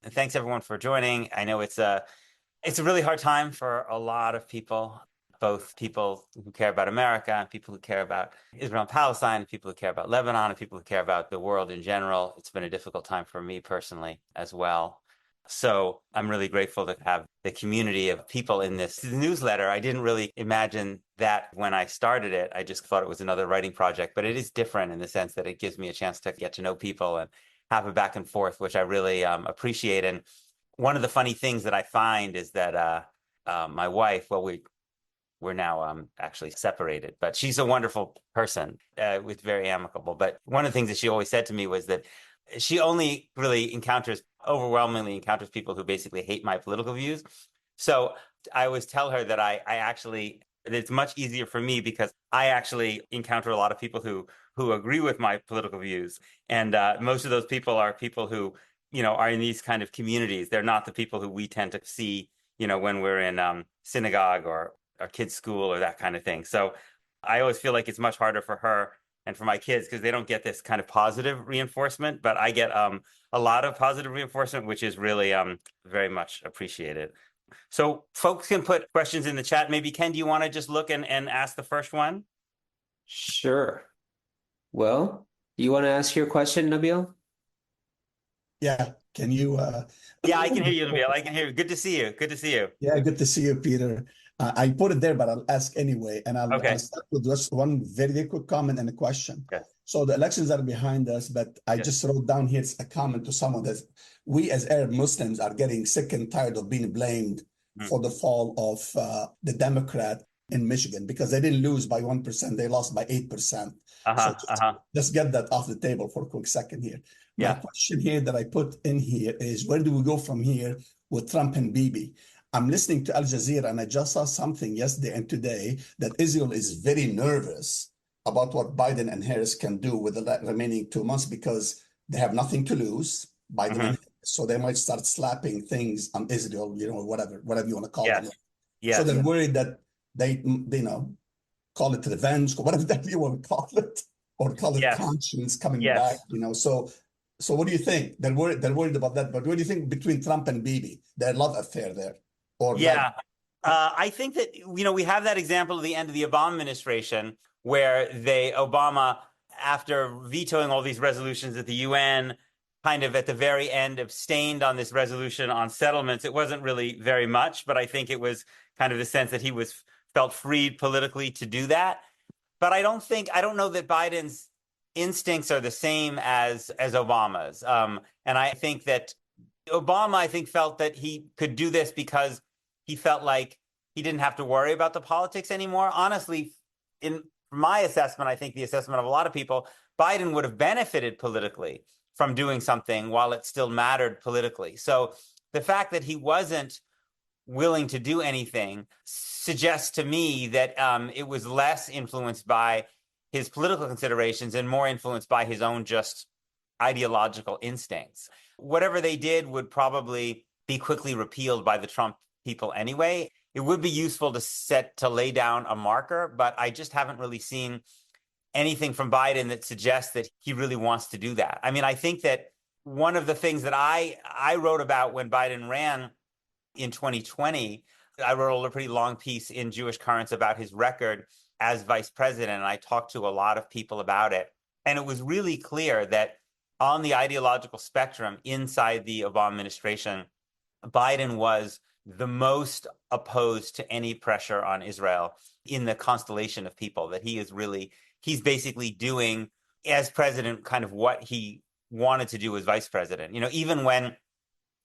And thanks everyone for joining. I know it's a really hard time for a lot of people, both people who care about America and people who care about Israel and Palestine, and people who care about Lebanon, and people who care about the world in general. It's been a difficult time for me personally as well. So I'm really grateful to have the community of people in this newsletter. I didn't really imagine that when I started it. I just thought it was another writing project, but it is different in the sense that it gives me a chance to get to know people and have a back and forth, which I really appreciate. And one of the funny things that I find is that my wife, well, we're now actually separated, but she's a wonderful person, with very amicable. But one of the things that she always said to me was that she only really overwhelmingly encounters people who basically hate my political views. So I always tell her that it's much easier for me because I actually encounter a lot of people who agree with my political views. And most of those people are people who, are in these kind of communities. They're not the people who we tend to see, when we're in synagogue or our kids' school or that kind of thing. So I always feel like it's much harder for her and for my kids because they don't get this kind of positive reinforcement, but I get a lot of positive reinforcement, which is really very much appreciated. So folks can put questions in the chat. Maybe Ken, do you want to just look and ask the first one? Sure. Well, you want to ask your question, Nabil? Yeah. Can you? Yeah, I can hear you, Nabil. I can hear you. Good to see you. Good to see you. Yeah, good to see you, Peter. I put it there, but I'll ask anyway. And I'll start with just one very quick comment and a question. Okay. So the elections are behind us, but I just wrote down here a comment to someone that we as Arab Muslims are getting sick and tired of being blamed for the fall of the Democrat in Michigan because they didn't lose by 1%, they lost by 8%. Let's get that off the table for a quick second here. My question here that I put in here is where do we go from here with Trump and Bibi? I'm listening to Al Jazeera and I just saw something yesterday and today that Israel is very nervous about what Biden and Harris can do with the remaining 2 months because they have nothing to lose. Biden so they might start slapping things on Israel, whatever you want to call it. So they're worried that they call it revenge, whatever that you want to call it, or call it conscience coming back, So what do you think? They're worried about that. But what do you think between Trump and Bibi, their love affair there? I think that, we have that example at the end of the Obama administration where Obama, after vetoing all these resolutions at the UN, kind of at the very end abstained on this resolution on settlements. It wasn't really very much, but I think it was kind of the sense that he felt freed politically to do that. But I don't know that Biden's instincts are the same as Obama's. And I think that Obama, felt that he could do this because he felt like he didn't have to worry about the politics anymore. Honestly, in my assessment, I think the assessment of a lot of people, Biden would have benefited politically from doing something while it still mattered politically. So the fact that he wasn't willing to do anything suggests to me that it was less influenced by his political considerations and more influenced by his own just ideological instincts. Whatever they did would probably be quickly repealed by the Trump people anyway. It would be useful to lay down a marker, but I just haven't really seen anything from Biden that suggests that he really wants to do that. I mean, I think that one of the things that I wrote about when Biden ran in 2020, I wrote a pretty long piece in Jewish Currents about his record as vice president, and I talked to a lot of people about it. And it was really clear that on the ideological spectrum inside the Obama administration, Biden was the most opposed to any pressure on Israel in the constellation of people, that he's basically doing as president kind of what he wanted to do as vice president. Even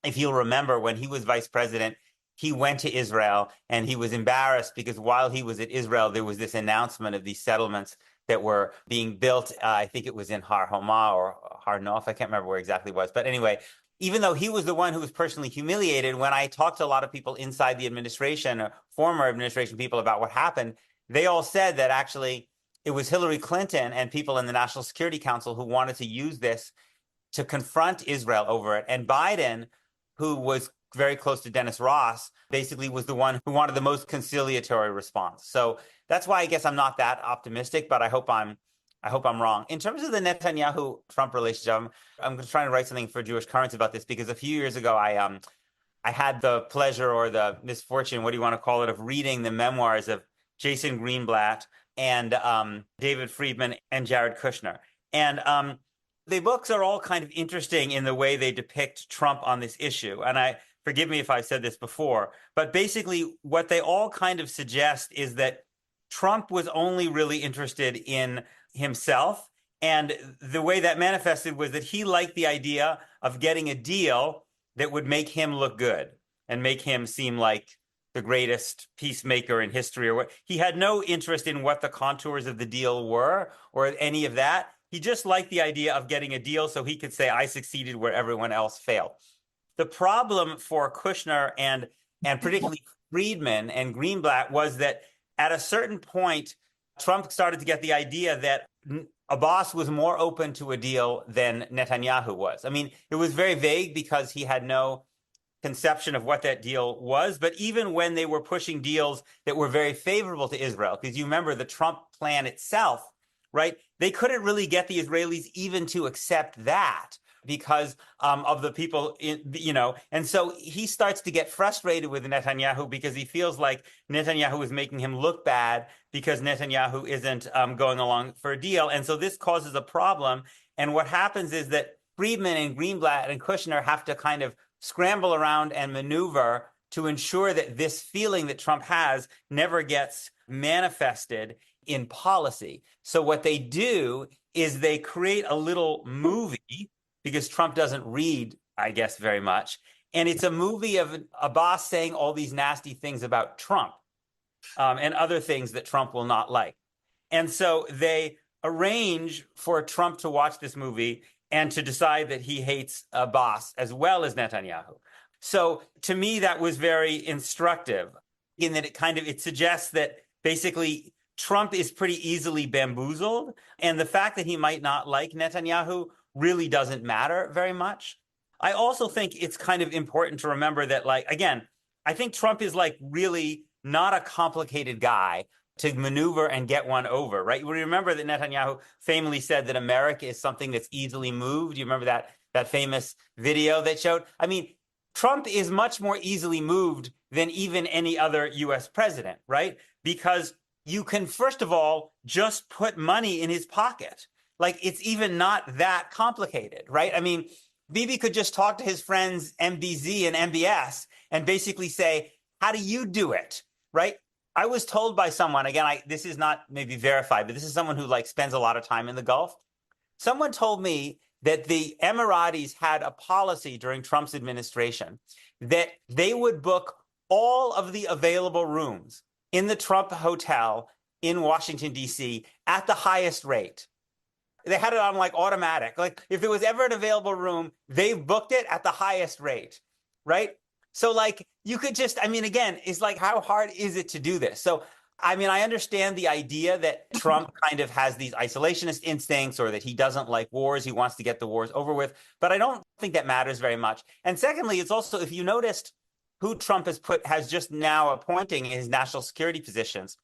if you'll remember, when he was vice president, he went to Israel and he was embarrassed because while he was at Israel, there was this announcement of these settlements that were being built. I think it was in Har Homa or Har Nof. I can't remember where exactly it was. But anyway, even though he was the one who was personally humiliated, when I talked to a lot of people inside the administration, or former administration people, about what happened, they all said that actually it was Hillary Clinton and people in the National Security Council who wanted to use this to confront Israel over it. And Biden, who was very close to Dennis Ross, basically was the one who wanted the most conciliatory response. So that's why I guess I'm not that optimistic, but I hope I'm I hope I'm wrong. In terms of the Netanyahu-Trump relationship, I'm trying to write something for Jewish Currents about this because a few years ago I had the pleasure or the misfortune, what do you want to call it, of reading the memoirs of Jason Greenblatt and David Friedman and Jared Kushner. And the books are all kind of interesting in the way they depict Trump on this issue. And forgive me if I said this before, but basically what they all kind of suggest is that Trump was only really interested in himself. And the way that manifested was that he liked the idea of getting a deal that would make him look good and make him seem like the greatest peacemaker in history or what. He had no interest in what the contours of the deal were or any of that. He just liked the idea of getting a deal so he could say, I succeeded where everyone else failed. The problem for Kushner and particularly Friedman and Greenblatt was that at a certain point, Trump started to get the idea that Abbas was more open to a deal than Netanyahu was. I mean, it was very vague because he had no conception of what that deal was. But even when they were pushing deals that were very favorable to Israel, because you remember the Trump plan itself, right? They couldn't really get the Israelis even to accept that because of the people, and so he starts to get frustrated with Netanyahu because he feels like Netanyahu is making him look bad because Netanyahu isn't going along for a deal. And so this causes a problem. And what happens is that Friedman and Greenblatt and Kushner have to kind of scramble around and maneuver to ensure that this feeling that Trump has never gets manifested in policy. So what they do is they create a little movie because Trump doesn't read, I guess, very much. And it's a movie of Abbas saying all these nasty things about Trump and other things that Trump will not like. And so they arrange for Trump to watch this movie and to decide that he hates Abbas as well as Netanyahu. So to me, that was very instructive in that it suggests that basically Trump is pretty easily bamboozled. And the fact that he might not like Netanyahu really doesn't matter very much. I also think it's kind of important to remember that, again, I think Trump is really not a complicated guy to maneuver and get one over, right? We remember that Netanyahu famously said that America is something that's easily moved. You remember that famous video that showed? I mean, Trump is much more easily moved than even any other US president, right? Because you can, first of all, just put money in his pocket. It's even not that complicated, right? I mean, Bibi could just talk to his friends MBZ and MBS and basically say, how do you do it, right? I was told by someone, again, this is not maybe verified, but this is someone who spends a lot of time in the Gulf. Someone told me that the Emiratis had a policy during Trump's administration that they would book all of the available rooms in the Trump Hotel in Washington, D.C. at the highest rate. They had it on automatic. If there was ever an available room, they booked it at the highest rate, right? So you could just, I mean, again, it's how hard is it to do this? So, I mean, I understand the idea that Trump kind of has these isolationist instincts or that he doesn't like wars. He wants to get the wars over with. But I don't think that matters very much. And secondly, it's also, if you noticed who Trump has just now appointing in his national security positions,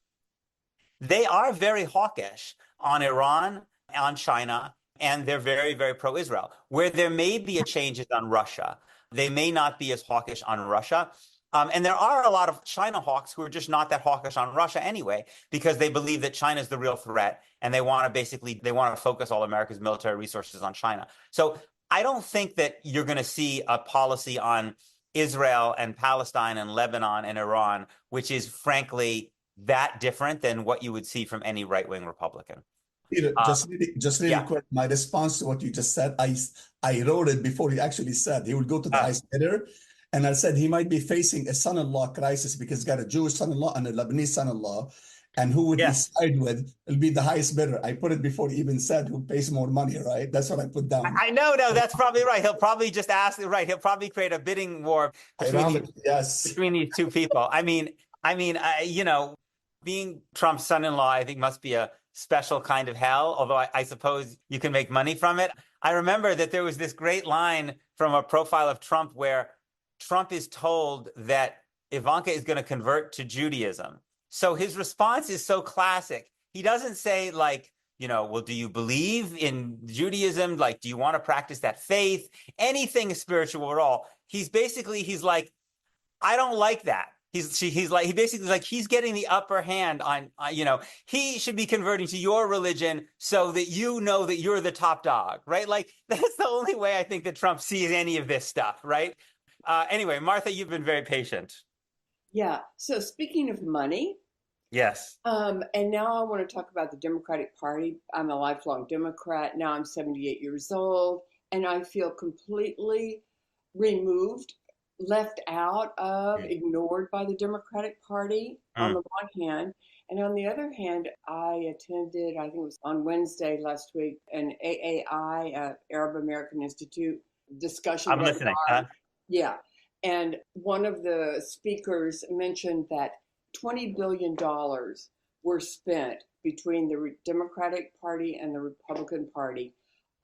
they are very hawkish on Iran, on China, and they're very, very pro-Israel. Where there may be a change is on Russia. They may not be as hawkish on Russia. And there are a lot of China hawks who are just not that hawkish on Russia anyway, because they believe that China is the real threat. And they want to focus all America's military resources on China. So I don't think that you're going to see a policy on Israel and Palestine and Lebanon and Iran, which is frankly that different than what you would see from any right-wing Republican. Peter, just really quick, my response to what you just said, I wrote it before he actually said he would go to the highest bidder. And I said he might be facing a son-in-law crisis because he's got a Jewish son-in-law and a Lebanese son-in-law. And who would he side with? It'll be the highest bidder. I put it before he even said who pays more money, right? That's what I put down. I know, no, that's probably right. He'll probably just ask, right? He'll probably create a bidding war between these two people. I mean, being Trump's son-in-law, I think must be a special kind of hell, although I suppose you can make money from it. I remember that there was this great line from a profile of Trump where Trump is told that Ivanka is going to convert to Judaism. So his response is so classic. He doesn't say well, do you believe in Judaism? Like, do you want to practice that faith? Anything spiritual at all. He's like, I don't like that. He basically is like, he's getting the upper hand on, he should be converting to your religion so that you know that you're the top dog, right? Like, that's the only way I think that Trump sees any of this stuff, right? Anyway, Martha, you've been very patient. Yeah. So speaking of money, Yes. and now I want to talk about the Democratic Party. I'm a lifelong Democrat. Now I'm 78 years old, and I feel completely removed, left out of, ignored by the Democratic Party on the one hand. And on the other hand, I attended, I think it was on Wednesday last week, an AAI, Arab American Institute discussion. I'm listening. Yeah. And one of the speakers mentioned that $20 billion were spent between the Democratic Party and the Republican Party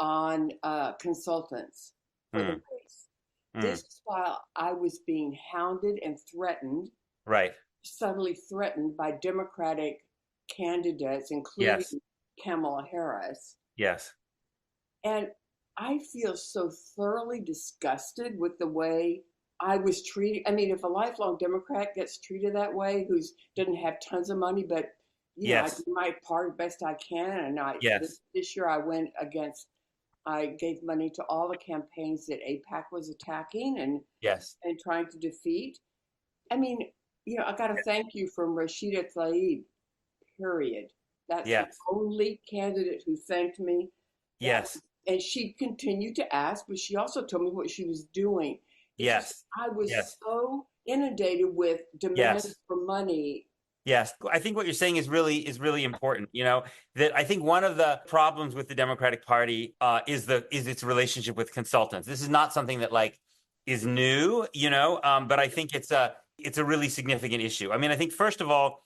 on consultants for the race. This is while I was being hounded and threatened, right, subtly threatened by Democratic candidates, including yes, Kamala Harris. Yes. And I feel so thoroughly disgusted with the way I was treated. I mean, if a lifelong Democrat gets treated that way, who doesn't have tons of money, but I do my part best I can. And this year I gave money to all the campaigns that AIPAC was attacking and trying to defeat. I mean, I got to thank you from Rashida Tlaib, period. That's the only candidate who thanked me. And she continued to ask, but she also told me what she was doing. I was so inundated with demands for money. Yes, I think what you're saying is really important. That I think one of the problems with the Democratic Party is its relationship with consultants. This is not something that is new, but I think it's a really significant issue. I mean, I think first of all,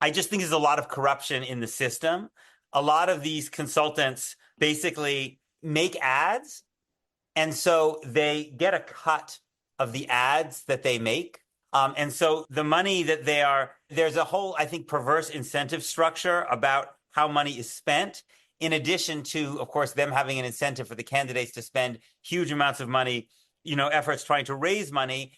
I just think there's a lot of corruption in the system. A lot of these consultants basically make ads, and so they get a cut of the ads that they make. And so the money that there's a whole, I think, perverse incentive structure about how money is spent, in addition to, of course, them having an incentive for the candidates to spend huge amounts of money, efforts trying to raise money,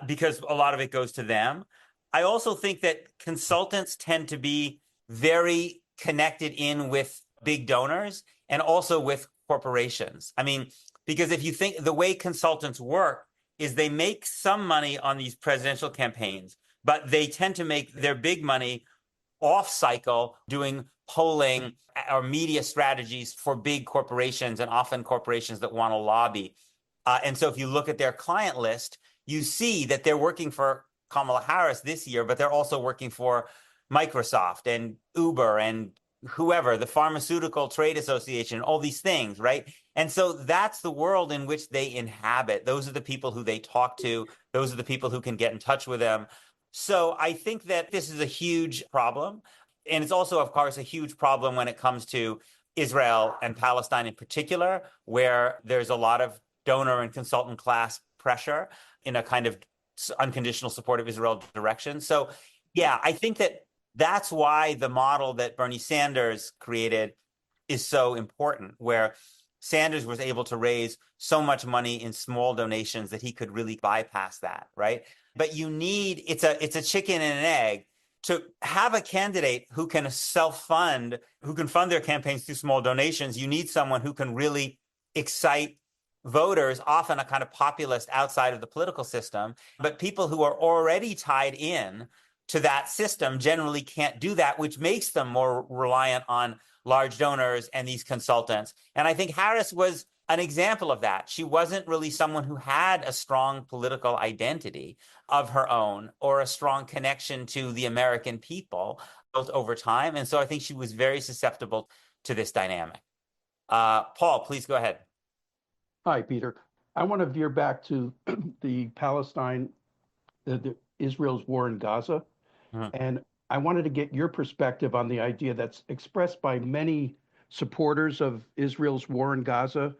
because a lot of it goes to them. I also think that consultants tend to be very connected in with big donors and also with corporations. I mean, because if you think the way consultants work is they make some money on these presidential campaigns, but they tend to make their big money off cycle doing polling or media strategies for big corporations, and often corporations that want to lobby. And so if you look at their client list, you see that they're working for Kamala Harris this year, but they're also working for Microsoft and Uber and whoever, the Pharmaceutical Trade Association, all these things, right? And so that's the world in which they inhabit. Those are the people who they talk to. Those are the people who can get in touch with them. So I think that this is a huge problem. And it's also, of course, a huge problem when it comes to Israel and Palestine in particular, where there's a lot of donor and consultant class pressure in a kind of unconditional support of Israel direction. So, yeah, I think that that's why the model that Bernie Sanders created is so important, where Sanders was able to raise so much money in small donations that he could really bypass that, right? But it's a chicken and an egg. To have a candidate who can self-fund, who can fund their campaigns through small donations, you need someone who can really excite voters, often a kind of populist outside of the political system. But people who are already tied in to that system generally can't do that, which makes them more reliant on large donors and these consultants. And I think Harris was an example of that. She wasn't really someone who had a strong political identity of her own or a strong connection to the American people built over time. And so I think she was very susceptible to this dynamic. Paul, please go ahead. Hi, Peter. I want to veer back to the Israel's war in Gaza. And I wanted to get your perspective on the idea that's expressed by many supporters of Israel's war in Gaza,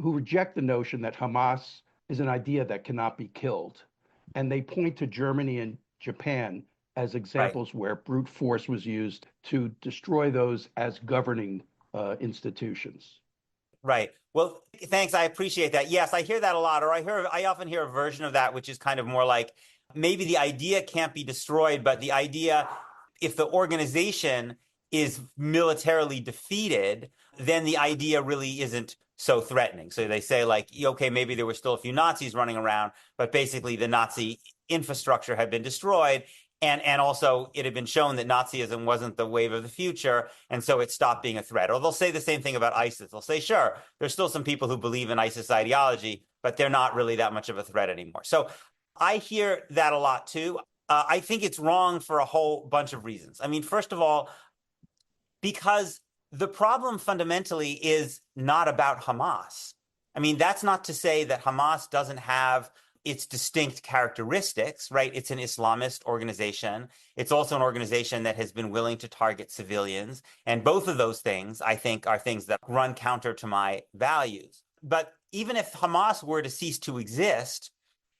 who reject the notion that Hamas is an idea that cannot be killed. And they point to Germany and Japan as examples where brute force was used to destroy those as governing institutions. Right. Well, thanks. I appreciate that. Yes, I hear that a lot, or I often hear a version of that, which is kind of more like maybe the idea can't be destroyed, but the idea, if the organization is militarily defeated, then the idea really isn't so threatening. So they say, like, okay, maybe there were still a few Nazis running around, but basically the Nazi infrastructure had been destroyed. And also it had been shown that Nazism wasn't the wave of the future, and so it stopped being a threat. Or they'll say the same thing about ISIS. They'll say, sure, there's still some people who believe in ISIS ideology, but they're not really that much of a threat anymore. So I hear that a lot too. I think it's wrong for a whole bunch of reasons. I mean, first of all, because the problem fundamentally is not about Hamas. I mean, that's not to say that Hamas doesn't have its distinct characteristics, right? It's an Islamist organization. It's also an organization that has been willing to target civilians. And both of those things, I think, are things that run counter to my values. But even if Hamas were to cease to exist,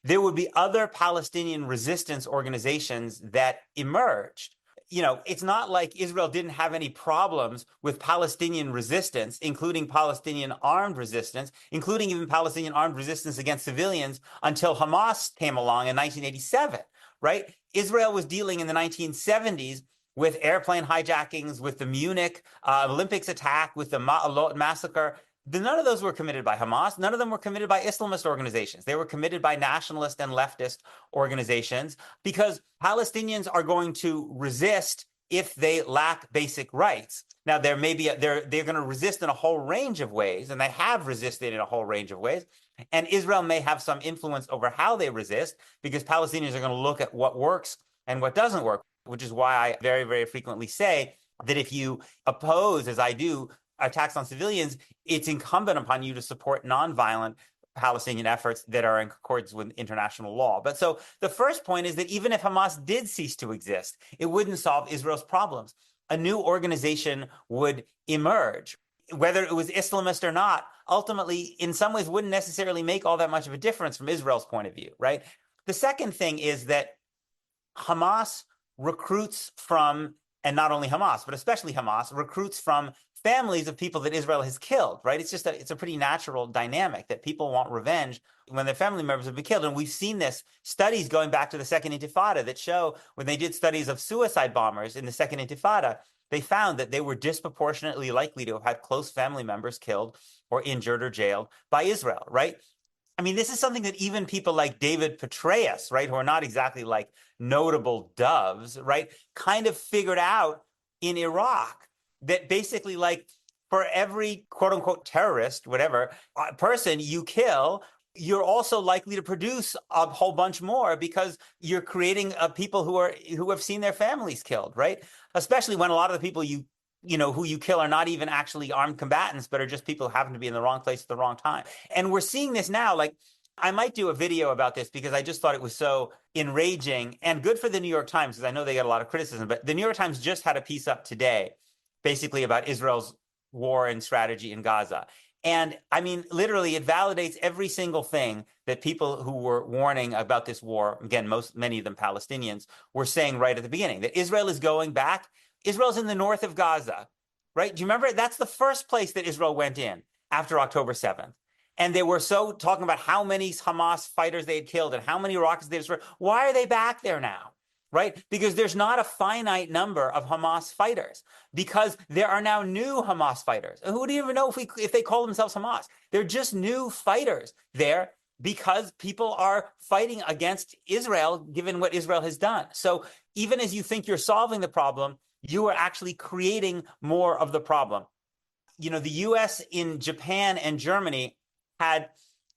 there would be other Palestinian resistance organizations that emerged. You know, it's not like Israel didn't have any problems with Palestinian resistance, including Palestinian armed resistance, including even Palestinian armed resistance against civilians until Hamas came along in 1987, right? Israel was dealing in the 1970s with airplane hijackings, with the Munich Olympics attack, with the Ma'alot massacre. None of those were committed by Hamas. None of them were committed by Islamist organizations. They were committed by nationalist and leftist organizations, because Palestinians are going to resist if they lack basic rights. Now, they're going to resist in a whole range of ways, and they have resisted in a whole range of ways. And Israel may have some influence over how they resist, because Palestinians are going to look at what works and what doesn't work, which is why I very, very frequently say that if you oppose, as I do, attacks on civilians, it's incumbent upon you to support nonviolent Palestinian efforts that are in accordance with international law. But so the first point is that even if Hamas did cease to exist, it wouldn't solve Israel's problems. A new organization would emerge. Whether it was Islamist or not, ultimately, in some ways, wouldn't necessarily make all that much of a difference from Israel's point of view, right? The second thing is that Hamas recruits from, and not only Hamas, but especially Hamas, recruits from families of people that Israel has killed, right? It's a pretty natural dynamic that people want revenge when their family members have been killed. And we've seen this, studies going back to the Second Intifada that show when they did studies of suicide bombers in the Second Intifada, they found that they were disproportionately likely to have had close family members killed or injured or jailed by Israel, right? I mean, this is something that even people like David Petraeus, right, who are not exactly like notable doves, right, kind of figured out in Iraq, that basically, like, for every quote unquote terrorist, whatever person you kill, you're also likely to produce a whole bunch more, because you're creating people who have seen their families killed, right? Especially when a lot of the people who you kill are not even actually armed combatants, but are just people who happen to be in the wrong place at the wrong time. And we're seeing this now. Like, I might do a video about this because I just thought it was so enraging and good for the New York Times, because I know they get a lot of criticism, but the New York Times just had a piece up today basically about Israel's war and strategy in Gaza. And I mean, literally, it validates every single thing that people who were warning about this war, again, many of them Palestinians, were saying right at the beginning, that Israel is going back. Israel's in the north of Gaza, right? Do you remember? That's the first place that Israel went in after October 7th. And they were so talking about how many Hamas fighters they had killed and how many rockets they destroyed. Why are they back there now? Right? Because there's not a finite number of Hamas fighters, because there are now new Hamas fighters. Who do you even know if they call themselves Hamas? They're just new fighters there because people are fighting against Israel, given what Israel has done. So even as you think you're solving the problem, you are actually creating more of the problem. You know, the US in Japan and Germany had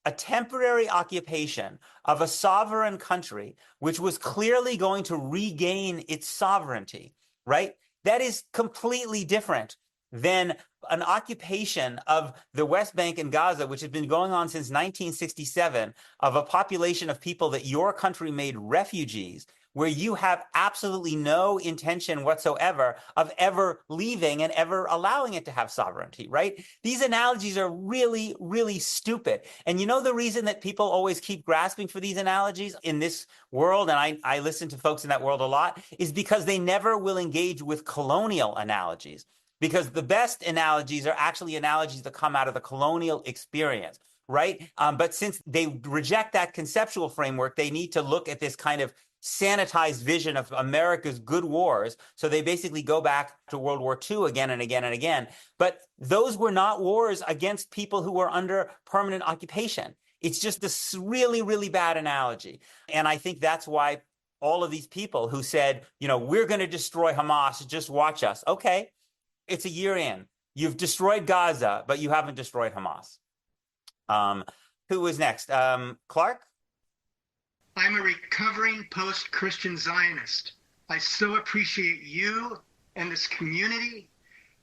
a temporary occupation of a sovereign country, which was clearly going to regain its sovereignty, right? That is completely different than an occupation of the West Bank and Gaza, which has been going on since 1967, of a population of people that your country made refugees, where you have absolutely no intention whatsoever of ever leaving and ever allowing it to have sovereignty, right? These analogies are really, really stupid. And you know the reason that people always keep grasping for these analogies in this world, and I listen to folks in that world a lot, is because they never will engage with colonial analogies. Because the best analogies are actually analogies that come out of the colonial experience, right? But since they reject that conceptual framework, they need to look at this kind of sanitized vision of America's good wars. So they basically go back to World War II again and again and again. But those were not wars against people who were under permanent occupation. It's just this really, really bad analogy. And I think that's why all of these people who said, you know, we're going to destroy Hamas, just watch us. Okay. It's a year in. You've destroyed Gaza, but you haven't destroyed Hamas. Who was next? Clark? I'm a recovering post-Christian Zionist. I so appreciate you and this community,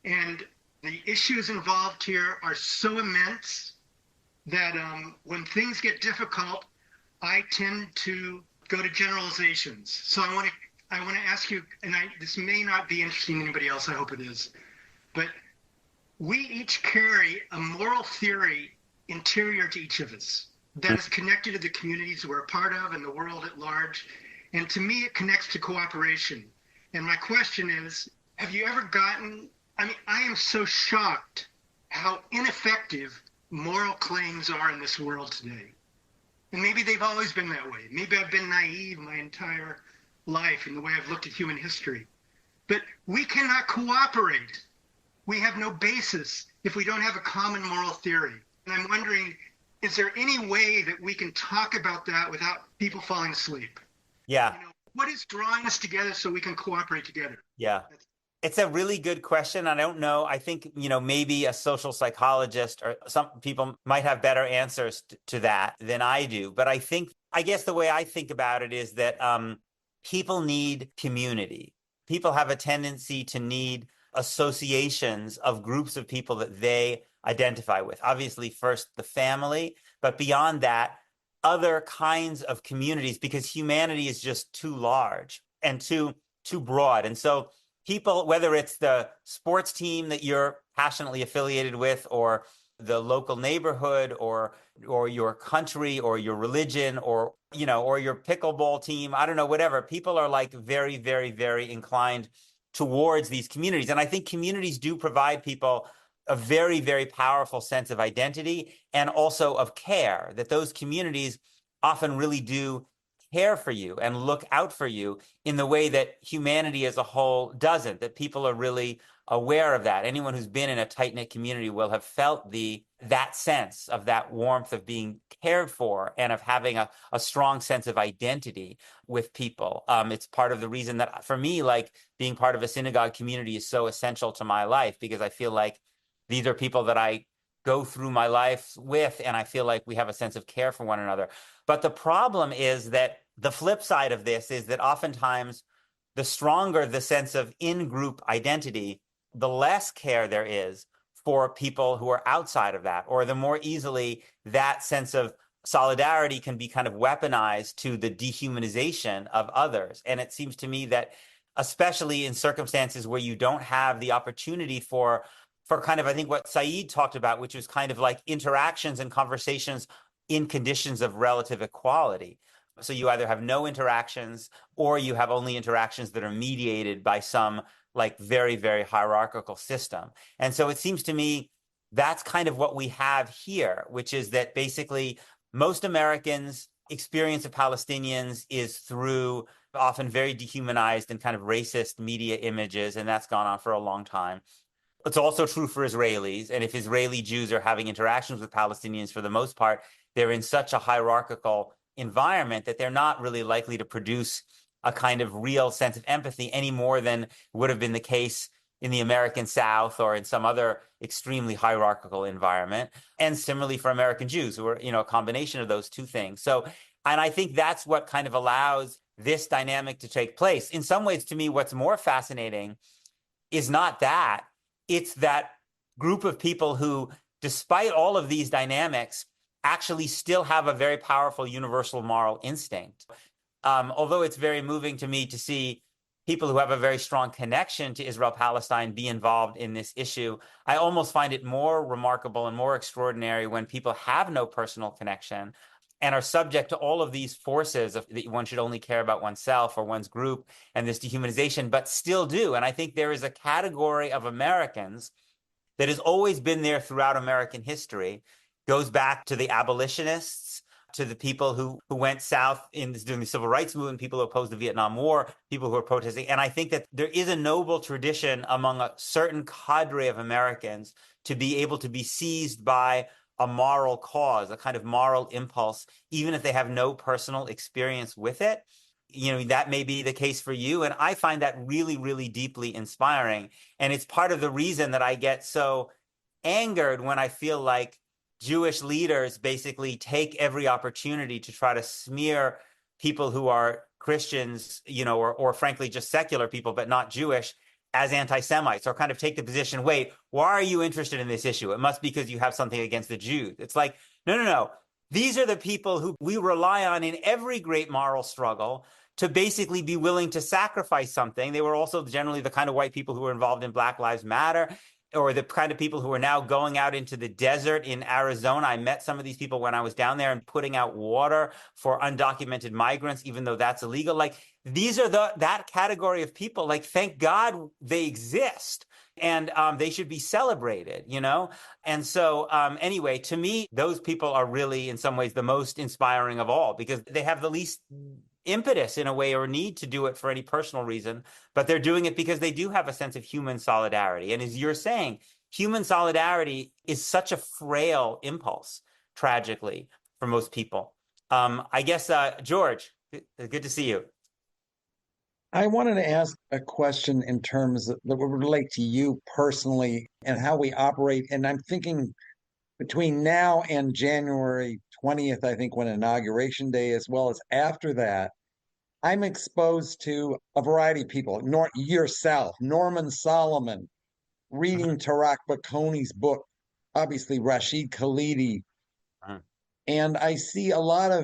and the issues involved here are so immense that when things get difficult, I tend to go to generalizations. So I want to ask you, and this may not be interesting to anybody else, I hope it is, but we each carry a moral theory interior to each of us that is connected to the communities we're a part of and the world at large. And to me, it connects to cooperation. And my question is, have you ever gotten, I am so shocked how ineffective moral claims are in this world today. And maybe they've always been that way. Maybe I've been naive my entire life in the way I've looked at human history. But we cannot cooperate. We have no basis if we don't have a common moral theory. And I'm wondering, is there any way that we can talk about that without people falling asleep? Yeah. You know, what is drawing us together so we can cooperate together? Yeah. It's a really good question. I don't know. I think, you know, maybe a social psychologist or some people might have better answers to that than I do. But I guess the way I think about it is that people need community. People have a tendency to need associations of groups of people that they identify with. Obviously, first the family, but beyond that, other kinds of communities, because humanity is just too large and too broad. And so people, whether it's the sports team that you're passionately affiliated with, or the local neighborhood, or your country, or your religion, or, you know, or your pickleball team, I don't know, whatever, people are like very, very, very inclined towards these communities. And I think communities do provide people a very, very powerful sense of identity and also of care, that those communities often really do care for you and look out for you in the way that humanity as a whole doesn't, that people are really aware of that. Anyone who's been in a tight-knit community will have felt that sense of that warmth of being cared for and of having a strong sense of identity with people. It's part of the reason that for me, like being part of a synagogue community is so essential to my life, because I feel like these are people that I go through my life with, and I feel like we have a sense of care for one another. But the problem is that the flip side of this is that oftentimes the stronger the sense of in-group identity, the less care there is for people who are outside of that, or the more easily that sense of solidarity can be kind of weaponized to the dehumanization of others. And it seems to me that especially in circumstances where you don't have the opportunity for kind of, I think what Said talked about, which was kind of like interactions and conversations in conditions of relative equality. So you either have no interactions, or you have only interactions that are mediated by some like very, very hierarchical system. And so it seems to me that's kind of what we have here, which is that basically most Americans' experience of Palestinians is through often very dehumanized and kind of racist media images, and that's gone on for a long time. It's also true for Israelis. And if Israeli Jews are having interactions with Palestinians, for the most part, they're in such a hierarchical environment that they're not really likely to produce a kind of real sense of empathy any more than would have been the case in the American South or in some other extremely hierarchical environment. And similarly for American Jews, who are, you know, a combination of those two things. So, and I think that's what kind of allows this dynamic to take place. In some ways, to me, what's more fascinating is not that. It's that group of people who, despite all of these dynamics, actually still have a very powerful universal moral instinct. although it's very moving to me to see people who have a very strong connection to Israel-Palestine be involved in this issue, I almost find it more remarkable and more extraordinary when people have no personal connection and are subject to all of these forces of that one should only care about oneself or one's group and this dehumanization, but still do. And I think there is a category of Americans that has always been there throughout American history, goes back to the abolitionists, to the people who went south during the civil rights movement, people who opposed the Vietnam War, people who are protesting. And I think that there is a noble tradition among a certain cadre of Americans to be able to be seized by a moral cause, a kind of moral impulse, even if they have no personal experience with it. You know, that may be the case for you. And I find that really, really deeply inspiring. And it's part of the reason that I get so angered when I feel like Jewish leaders basically take every opportunity to try to smear people who are Christians, you know, or frankly, just secular people, but not Jewish, as anti-Semites, or kind of take the position, wait, why are you interested in this issue? It must be because you have something against the Jews. It's like, no. These are the people who we rely on in every great moral struggle to basically be willing to sacrifice something. They were also generally the kind of white people who were involved in Black Lives Matter, or the kind of people who are now going out into the desert in Arizona. I met some of these people when I was down there and putting out water for undocumented migrants, even though that's illegal. Like, these are that category of people. Like, thank God they exist. And they should be celebrated, you know? And so anyway, to me, those people are really, in some ways, the most inspiring of all, because they have the least impetus in a way, or need to do it for any personal reason, but they're doing it because they do have a sense of human solidarity. And as you're saying, human solidarity is such a frail impulse, tragically, for most people. I guess, George, good to see you. I wanted to ask a question in terms that would relate to you personally and how we operate. And I'm thinking between now and January 20th, I think, when Inauguration Day, as well as after that, I'm exposed to a variety of people. Yourself, Norman Solomon, reading Tarak Bakoni's book, obviously Rashid Khalidi. And I see I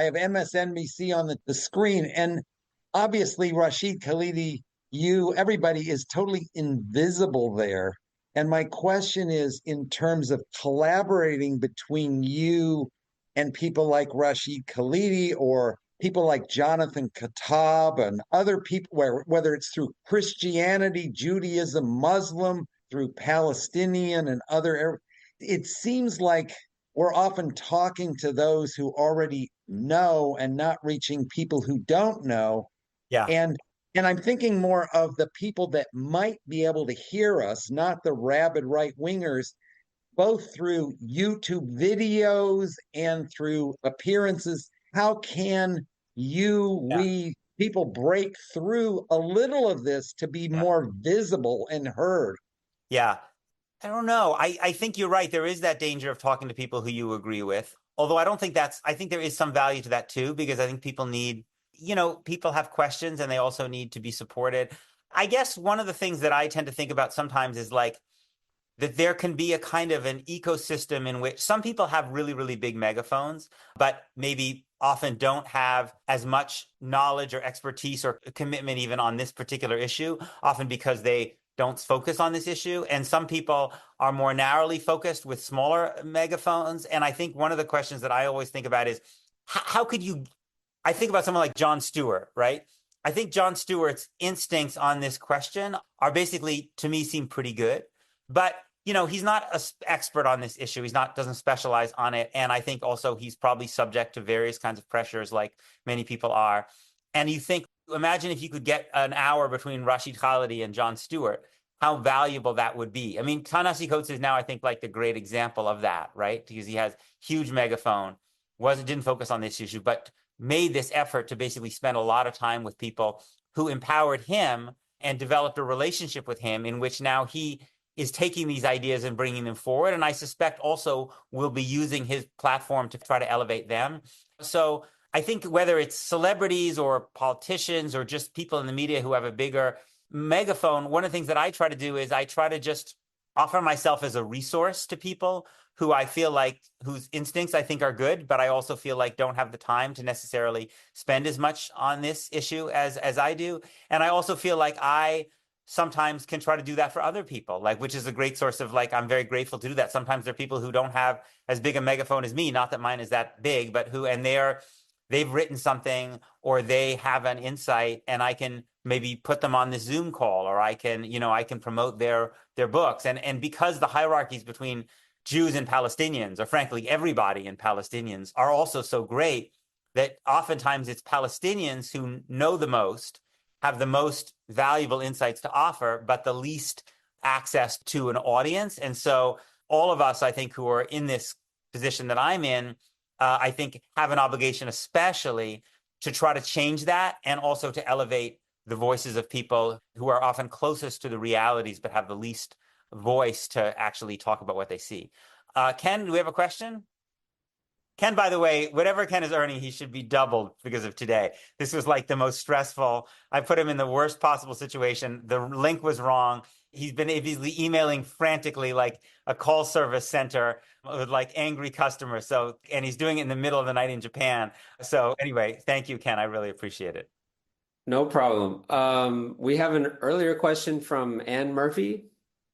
have MSNBC on the screen, and obviously Rashid Khalidi, everybody is totally invisible there. And my question is, in terms of collaborating between you and people like Rashid Khalidi, or people like Jonathan Kattab and other people, whether it's through Christianity, Judaism, Muslim, through Palestinian and other, it seems like we're often talking to those who already know and not reaching people who don't know. Yeah. And I'm thinking more of the people that might be able to hear us, not the rabid right-wingers, both through YouTube videos and through appearances. How can we people break through a little of this to be more visible and heard? Yeah. I don't know. I think you're right. There is that danger of talking to people who you agree with. Although I think there is some value to that too, because I think people need, people have questions and they also need to be supported. I guess one of the things that I tend to think about sometimes is like that there can be a kind of an ecosystem in which some people have really, really big megaphones, but maybe often don't have as much knowledge or expertise or commitment even on this particular issue, often because they don't focus on this issue. And some people are more narrowly focused with smaller megaphones. And I think one of the questions that I always think about is, how could you, I think about someone like Jon Stewart, right? I think Jon Stewart's instincts on this question are basically, to me, seem pretty good. But, he's not an expert on this issue. Doesn't specialize on it. And I think also he's probably subject to various kinds of pressures like many people are. And you think, imagine if you could get an hour between Rashid Khalidi and Jon Stewart, how valuable that would be. I mean, Ta-Nehisi Coates is now, I think, like the great example of that, right? Because he has huge megaphone, didn't focus on this issue, but made this effort to basically spend a lot of time with people who empowered him and developed a relationship with him in which now he is taking these ideas and bringing them forward. And I suspect also will be using his platform to try to elevate them. So I think whether it's celebrities or politicians or just people in the media who have a bigger megaphone, one of the things that I try to do is I try to just offer myself as a resource to people who I feel like whose instincts I think are good, but I also feel like don't have the time to necessarily spend as much on this issue as I do. And I also feel like I sometimes can try to do that for other people, like, which is a great source of, like, I'm very grateful to do that. Sometimes there are people who don't have as big a megaphone as me, not that mine is that big, but they've written something or they have an insight, and I can maybe put them on this Zoom call, or I can promote their books. And because the hierarchies between Jews and Palestinians, or frankly, everybody and Palestinians, are also so great, that oftentimes it's Palestinians who know the most, have the most valuable insights to offer, but the least access to an audience. And so all of us, I think, who are in this position that I'm in, I think have an obligation, especially to try to change that, and also to elevate the voices of people who are often closest to the realities, but have the least voice to actually talk about what they see. Ken, do we have a question? Ken, by the way, whatever Ken is earning, he should be doubled because of today. This was like the most stressful. I put him in the worst possible situation. The link was wrong. He's been emailing frantically, like a call service center with like angry customers. So, and he's doing it in the middle of the night in Japan. So anyway, thank you, Ken. I really appreciate it. No problem. We have an earlier question from Anne Murphy.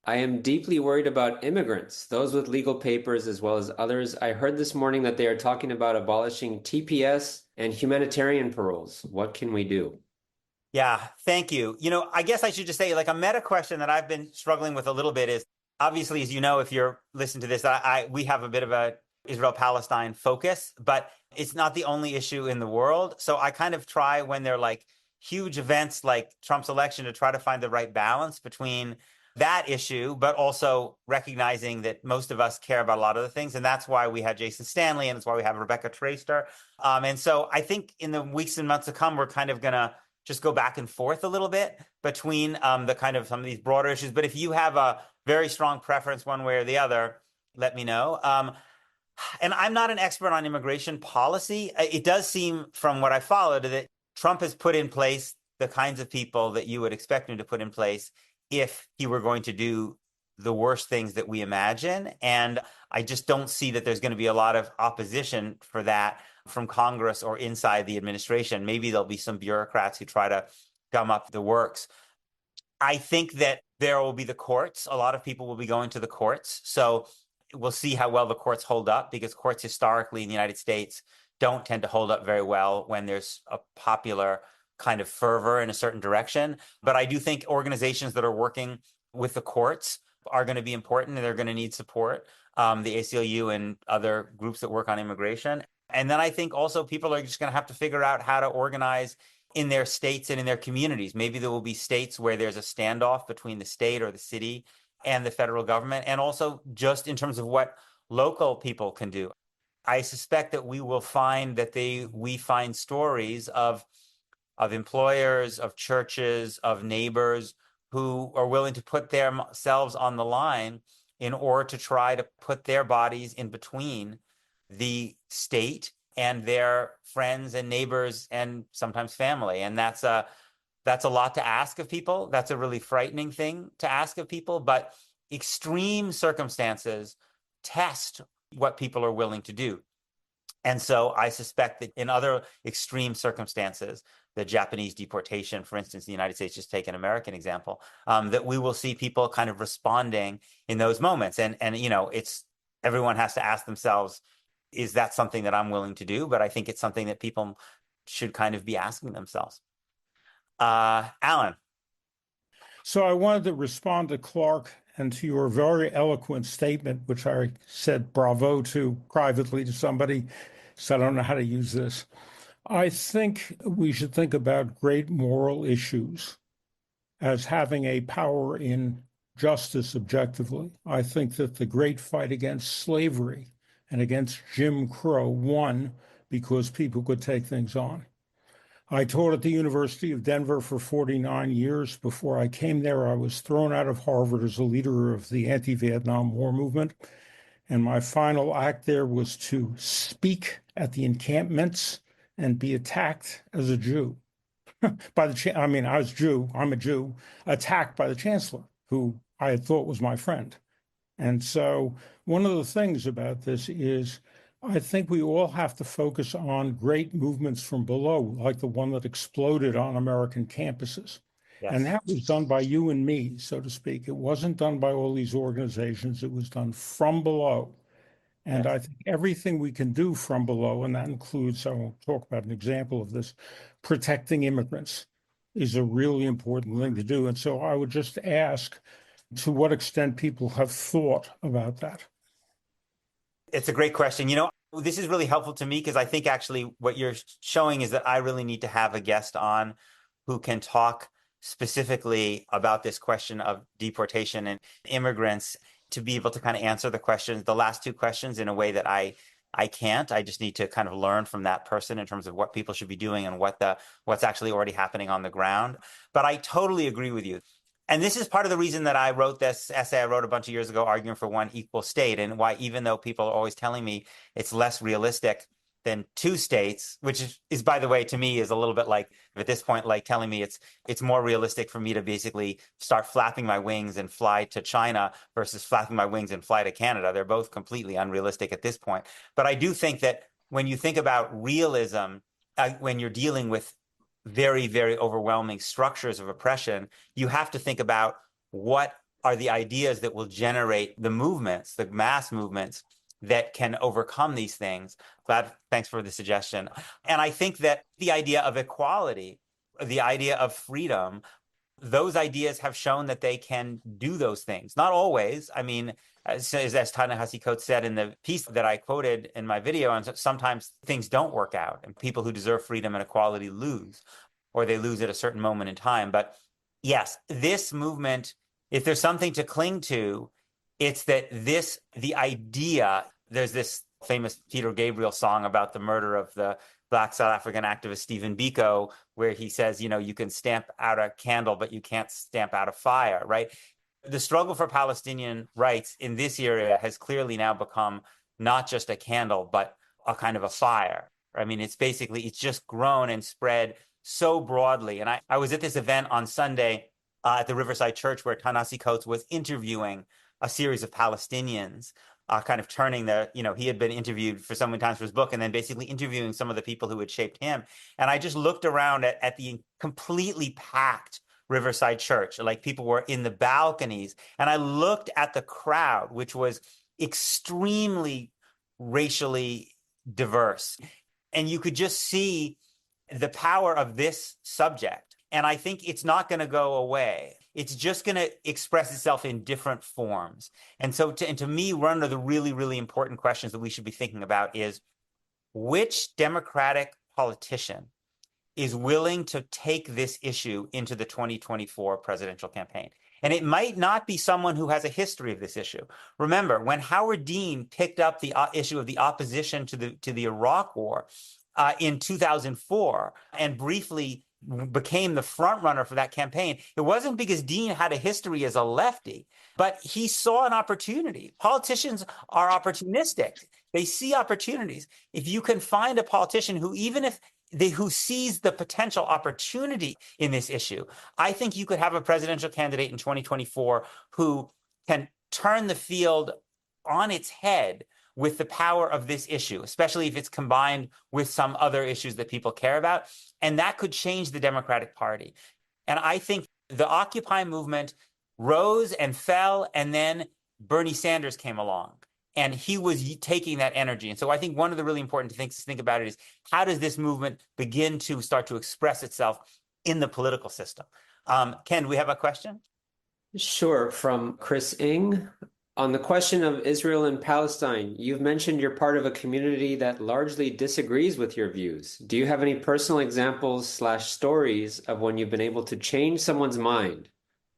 I am deeply worried about immigrants, those with legal papers as well as others. I heard this morning that they are talking about abolishing TPS and humanitarian paroles. What can we do? Yeah, thank you. I guess I should just say, like, a meta question that I've been struggling with a little bit is, obviously, as you know, if you're listening to this, we have a bit of a Israel-Palestine focus, but it's not the only issue in the world. So I kind of try, when they're like huge events like Trump's election, to try to find the right balance between that issue, but also recognizing that most of us care about a lot of the things. And that's why we had Jason Stanley, and that's why we have Rebecca Traister. And so I think in the weeks and months to come, we're kind of going to just go back and forth a little bit between the kind of some of these broader issues. But if you have a very strong preference one way or the other, let me know. And I'm not an expert on immigration policy. It does seem, from what I followed, that Trump has put in place the kinds of people that you would expect him to put in place if he were going to do the worst things that we imagine. And I just don't see that there's going to be a lot of opposition for that from Congress or inside the administration. Maybe there'll be some bureaucrats who try to gum up the works. I think that there will be the courts. A lot of people will be going to the courts. So we'll see how well the courts hold up, because courts historically in the United States don't tend to hold up very well when there's a popular kind of fervor in a certain direction. But I do think organizations that are working with the courts are going to be important, and they're going to need support, the ACLU and other groups that work on immigration. And then I think also people are just going to have to figure out how to organize in their states and in their communities. Maybe there will be states where there's a standoff between the state or the city and the federal government, and also just in terms of what local people can do. I suspect that we will find that we find stories of employers, of churches, of neighbors who are willing to put themselves on the line in order to try to put their bodies in between the state and their friends and neighbors and sometimes family. And that's a lot to ask of people. That's a really frightening thing to ask of people, but extreme circumstances test what people are willing to do. And so I suspect that in other extreme circumstances, the Japanese deportation, for instance, in the United States, just take an American example, that we will see people kind of responding in those moments. And it's, everyone has to ask themselves, is that something that I'm willing to do? But I think it's something that people should kind of be asking themselves. Alan. So I wanted to respond to Clark and to your very eloquent statement, which I said bravo to privately to somebody, so I don't know how to use this. I think we should think about great moral issues as having a power in justice objectively. I think that the great fight against slavery and against Jim Crow won because people could take things on. I taught at the University of Denver for 49 years. Before I came there, I was thrown out of Harvard as a leader of the anti-Vietnam War movement. And my final act there was to speak at the encampments and be attacked as a Jew. I was Jew, I'm a Jew, attacked by the chancellor, who I had thought was my friend. And so one of the things about this is I think we all have to focus on great movements from below, like the one that exploded on American campuses. Yes. And that was done by you and me, so to speak. It wasn't done by all these organizations. It was done from below. And Yes. I think everything we can do from below, and that includes, I will talk about an example of this, protecting immigrants is a really important thing to do. And so I would just ask to what extent people have thought about that. It's a great question. This is really helpful to me because I think actually what you're showing is that I really need to have a guest on who can talk specifically about this question of deportation and immigrants to be able to kind of answer the last two questions in a way that I can't. I just need to kind of learn from that person in terms of what people should be doing and what's actually already happening on the ground. But I totally agree with you. And this is part of the reason that I wrote this essay I wrote a bunch of years ago, Arguing for One Equal State, and why, even though people are always telling me it's less realistic than two states, which is by the way, to me, is a little bit like, at this point, like telling me it's more realistic for me to basically start flapping my wings and fly to China versus flapping my wings and fly to Canada. They're both completely unrealistic at this point. But I do think that when you think about realism, when you're dealing with very, very overwhelming structures of oppression, you have to think about what are the ideas that will generate the movements, the mass movements that can overcome these things. Thanks for the suggestion. And I think that the idea of equality, the idea of freedom, those ideas have shown that they can do those things. Not always. I mean, as Ta-Nehisi Coates said in the piece that I quoted in my video, and sometimes things don't work out and people who deserve freedom and equality lose, or they lose at a certain moment in time. But yes, this movement, if there's something to cling to, it's that the idea, there's this famous Peter Gabriel song about the murder of the Black South African activist Stephen Biko, where he says, you can stamp out a candle, but you can't stamp out a fire, right? The struggle for Palestinian rights in this area has clearly now become not just a candle, but a kind of a fire. I mean, it's just grown and spread so broadly. And I was at this event on Sunday at the Riverside Church where Ta-Nehisi Coates was interviewing a series of Palestinians, kind of turning he had been interviewed for so many times for his book, and then basically interviewing some of the people who had shaped him. And I just looked around at the completely packed Riverside Church, like people were in the balconies, and I looked at the crowd, which was extremely racially diverse. And you could just see the power of this subject. And I think it's not going to go away. It's just going to express itself in different forms. And so to me, one of the really, really important questions that we should be thinking about is which Democratic politician is willing to take this issue into the 2024 presidential campaign. And it might not be someone who has a history of this issue. Remember, when Howard Dean picked up the issue of the opposition to the Iraq War in 2004 and briefly became the front runner for that campaign, it wasn't because Dean had a history as a lefty, but he saw an opportunity. Politicians are opportunistic. They see opportunities. If you can find a politician who, even if who sees the potential opportunity in this issue, I think you could have a presidential candidate in 2024 who can turn the field on its head with the power of this issue, especially if it's combined with some other issues that people care about. And that could change the Democratic Party. And I think the Occupy movement rose and fell, and then Bernie Sanders came along. And he was taking that energy. And so I think one of the really important things to think about it is, how does this movement begin to start to express itself in the political system? Ken, do we have a question? Sure, from Chris Ing. On the question of Israel and Palestine, you've mentioned you're part of a community that largely disagrees with your views. Do you have any personal examples/stories of when you've been able to change someone's mind?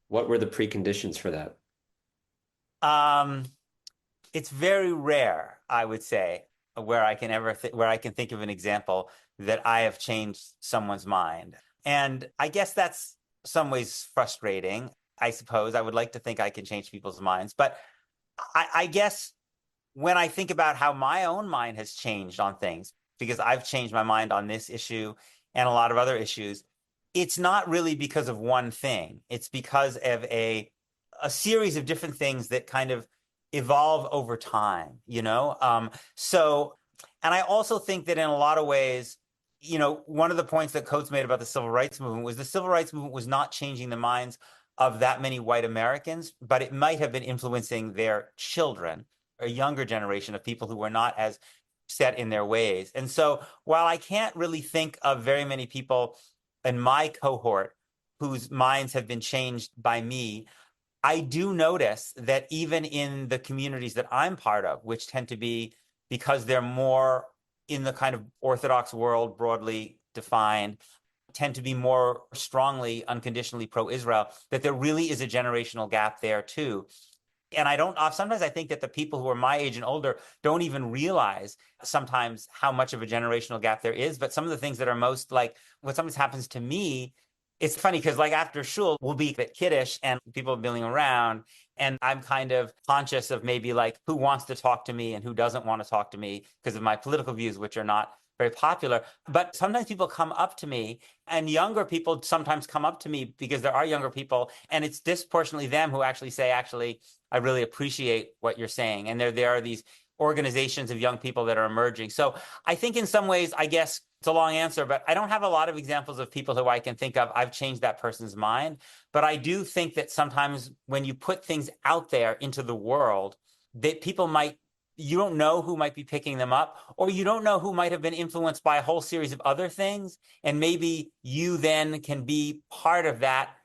What were the preconditions for that? It's very rare, I would say, where I can think of an example that I have changed someone's mind. And I guess that's some ways frustrating. I suppose I would like to think I can change people's minds, but I guess when I think about how my own mind has changed on things, because I've changed my mind on this issue and a lot of other issues, it's not really because of one thing. It's because of a series of different things that kind of evolve over time, you know? And I also think that in a lot of ways, you know, one of the points that Coates made about the civil rights movement was the civil rights movement was not changing the minds of that many white Americans, but it might have been influencing their children, a younger generation of people who were not as set in their ways. And so while I can't really think of very many people in my cohort whose minds have been changed by me, I do notice that even in the communities that I'm part of, which tend to be, because they're more in the kind of Orthodox world broadly defined, tend to be more strongly, unconditionally pro-Israel, that there really is a generational gap there too. And sometimes I think that the people who are my age and older don't even realize sometimes how much of a generational gap there is. But some of the things that are most like, when something happens to me, it's funny because like after shul, we'll be at Kiddush and people are milling around. And I'm kind of conscious of maybe like who wants to talk to me and who doesn't want to talk to me because of my political views, which are not very popular. But sometimes people come up to me, and younger people sometimes come up to me because there are younger people. And it's disproportionately them who actually say, I really appreciate what you're saying. And there are these organizations of young people that are emerging. So I think in some ways, I guess it's a long answer, but I don't have a lot of examples of people who I can think of. I've changed that person's mind. But I do think that sometimes when you put things out there into the world, that you don't know who might be picking them up, or you don't know who might have been influenced by a whole series of other things. And maybe you then can be part of that,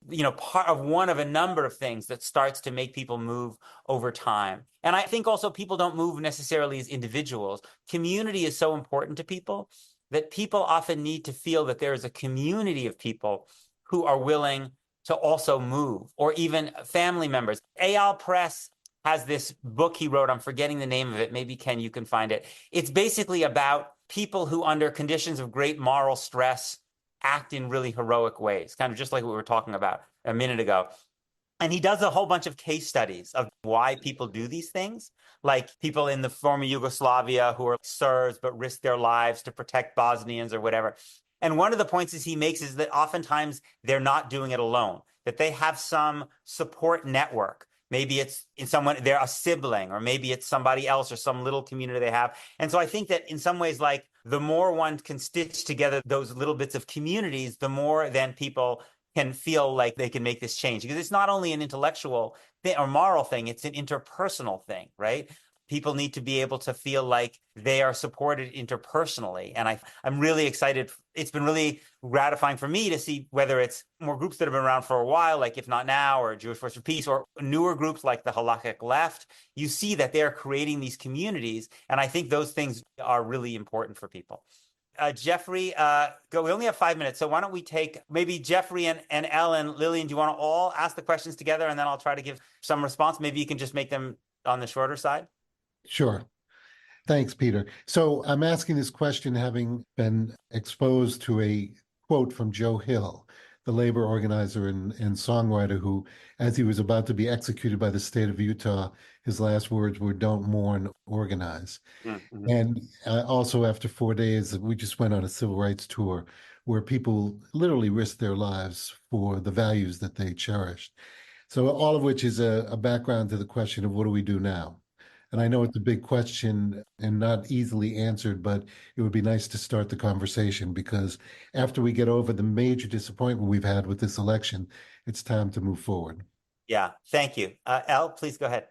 you know, part of one of a number of things that starts to make people move over time. And I think also people don't move necessarily as individuals. Community is so important to people that people often need to feel that there is a community of people who are willing to also move, or even family members. Eyal Press has this book he wrote. I'm forgetting the name of it. Maybe, Ken, you can find it. It's basically about people who, under conditions of great moral stress, act in really heroic ways, kind of just like what we were talking about a minute ago. And he does a whole bunch of case studies of why people do these things, like people in the former Yugoslavia who are Serbs but risk their lives to protect Bosnians or whatever. And one of the points he makes is that oftentimes they're not doing it alone, that they have some support network. Maybe it's they're a sibling, or maybe it's somebody else or some little community they have. And so I think that in some ways, like the more one can stitch together those little bits of communities, the more then people can feel like they can make this change. Because it's not only an intellectual thing or moral thing, it's an interpersonal thing, right? People need to be able to feel like they are supported interpersonally. And I'm really excited. It's been really gratifying for me to see whether it's more groups that have been around for a while, like If Not Now or Jewish Force for Peace, or newer groups like the Halakhic Left. You see that they're creating these communities. And I think those things are really important for people. Jeffrey, we only have 5 minutes. So why don't we take maybe Jeffrey and Ellen, Lillian, do you want to all ask the questions together, and then I'll try to give some response? Maybe you can just make them on the shorter side. Sure. Thanks, Peter. So I'm asking this question having been exposed to a quote from Joe Hill, the labor organizer and songwriter who, as he was about to be executed by the state of Utah, his last words were, "Don't mourn, organize." Mm-hmm. And also after 4 days, we just went on a civil rights tour where people literally risked their lives for the values that they cherished. So all of which is a background to the question of what do we do now? And I know it's a big question and not easily answered, but it would be nice to start the conversation, because after we get over the major disappointment we've had with this election, it's time to move forward. Yeah, thank you. Elle, please go ahead.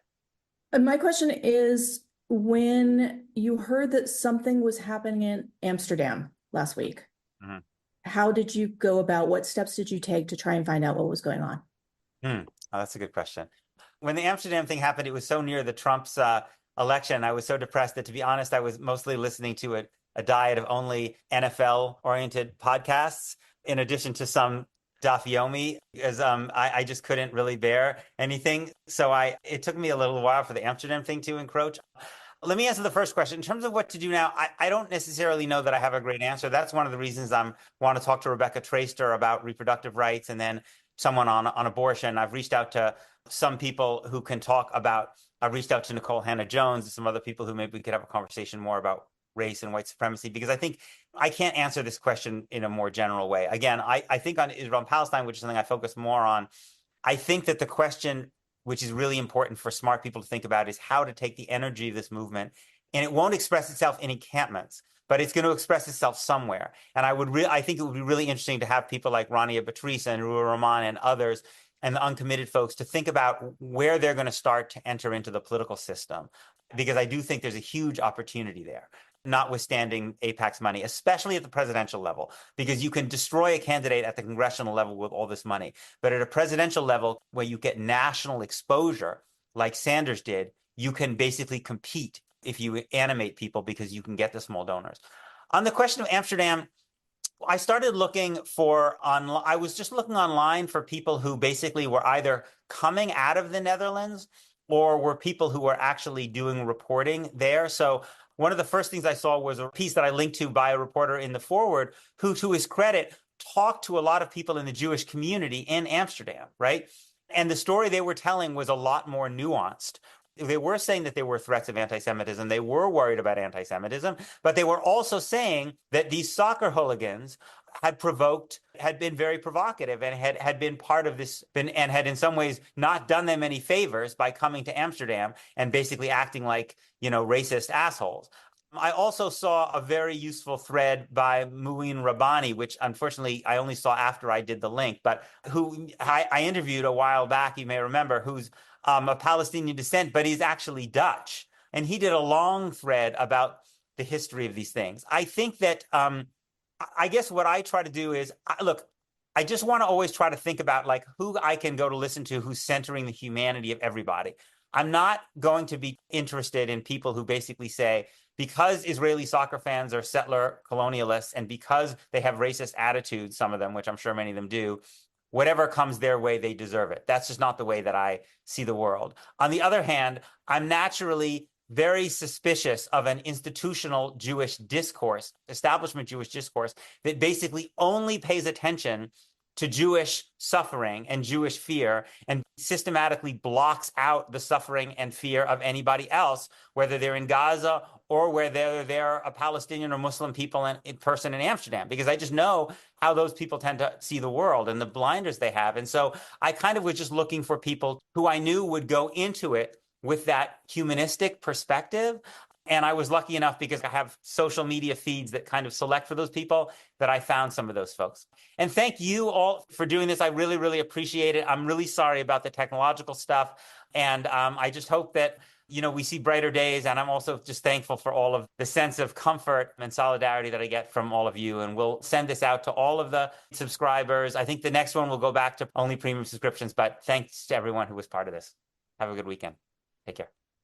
My question is, when you heard that something was happening in Amsterdam last week, mm-hmm. How did you go about, what steps did you take to try and find out what was going on? Oh, that's a good question. When the Amsterdam thing happened, it was so near the Trump's election. I was so depressed that, to be honest, I was mostly listening to a diet of only NFL-oriented podcasts, in addition to some Daf Yomi, as I just couldn't really bear anything. So it took me a little while for the Amsterdam thing to encroach. Let me answer the first question. In terms of what to do now, I don't necessarily know that I have a great answer. That's one of the reasons I want to talk to Rebecca Traister about reproductive rights, and then someone on abortion. I've reached out to some people who can talk about, I've reached out to Nicole Hannah-Jones and some other people who maybe we could have a conversation more about race and white supremacy, because I think I can't answer this question in a more general way. Again, I think on Israel and Palestine, which is something I focus more on, I think that the question which is really important for smart people to think about, is how to take the energy of this movement. And it won't express itself in encampments, but it's going to express itself somewhere. And I think it would be really interesting to have people like Rania Batrisa and Ruha Rahman and others and the uncommitted folks to think about where they're going to start to enter into the political system, because I do think there's a huge opportunity there, notwithstanding AIPAC's money, especially at the presidential level, because you can destroy a candidate at the congressional level with all this money. But at a presidential level, where you get national exposure, like Sanders did, you can basically compete if you animate people because you can get the small donors. On the question of Amsterdam, I started looking I was just looking online for people who basically were either coming out of the Netherlands or were people who were actually doing reporting there. So one of the first things I saw was a piece that I linked to by a reporter in the Forward, who, to his credit, talked to a lot of people in the Jewish community in Amsterdam, right? And the story they were telling was a lot more nuanced. They were saying that there were threats of anti-Semitism. They were worried about anti-Semitism, but they were also saying that these soccer hooligans had been very provocative and had been part of this, and had in some ways not done them any favors by coming to Amsterdam and basically acting like, racist assholes. I also saw a very useful thread by Mouin Rabbani, which unfortunately I only saw after I did the link, but who I interviewed a while back, you may remember, who's of Palestinian descent, but he's actually Dutch. And he did a long thread about the history of these things. I think that, I guess what I try to do is, I just want to always try to think about like who I can go to listen to who's centering the humanity of everybody. I'm not going to be interested in people who basically say, because Israeli soccer fans are settler colonialists and because they have racist attitudes, some of them, which I'm sure many of them do, whatever comes their way, they deserve it. That's just not the way that I see the world. On the other hand, I'm naturally very suspicious of an institutional Jewish discourse, establishment Jewish discourse, that basically only pays attention to Jewish suffering and Jewish fear and systematically blocks out the suffering and fear of anybody else, whether they're in Gaza or whether they're a Palestinian or Muslim person in Amsterdam, because I just know how those people tend to see the world and the blinders they have. And so I kind of was just looking for people who I knew would go into it with that humanistic perspective. And I was lucky enough, because I have social media feeds that kind of select for those people, that I found some of those folks. And thank you all for doing this. I really, really appreciate it. I'm really sorry about the technological stuff. And I just hope that, we see brighter days. And I'm also just thankful for all of the sense of comfort and solidarity that I get from all of you. And we'll send this out to all of the subscribers. I think the next one will go back to only premium subscriptions. But thanks to everyone who was part of this. Have a good weekend. Take care.